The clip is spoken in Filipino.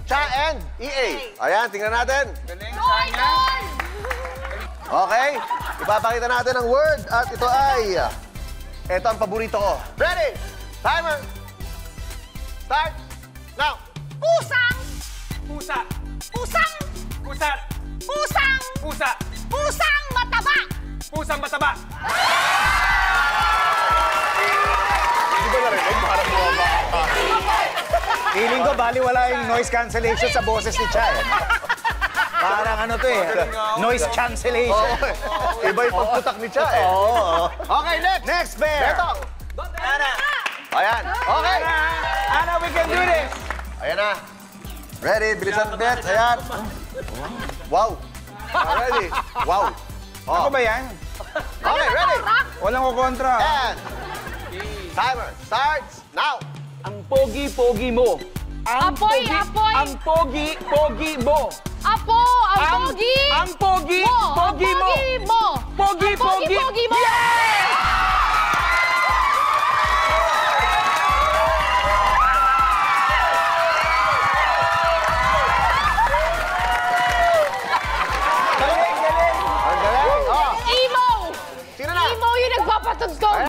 Cha and EA. Ayan, tingnan natin. Gordon! Okay, ipapakita natin ang word at ito ay... Ito ang paborito ko. Ready? Timer. Start. Now. Pusang! Pusa. Pusang! Pusa. Pusang! Pusa. Pusang mataba! Pusang mataba. Hindi ba narinig? Parang bumaba. Feeling ko baliwala yung noise cancellation sa boses ni Cha. Parang ano to eh. Noise cancellation. Iba yung pagputak ni Cha eh. Okay, next. Next bear. Betong. Ana. Ayan. Okay. Ana, we can do this. Ayan na. Ready? Bilisan ng bet. Ayan. Wow. Ready? Wow. Ako ba yan? Okay, ready? Walang kukontra. And timer starts now. Ang pogi-pogi mo. Apoy! Apoy! Ang pogi-pogi mo. Apo! Ang pogi! Ang pogi-pogi mo. Pogi-pogi mo! Pogi-pogi. Mo! Yes! Ang galing. Oh. Emo! Sino na? Emo yung nagpapatugtog!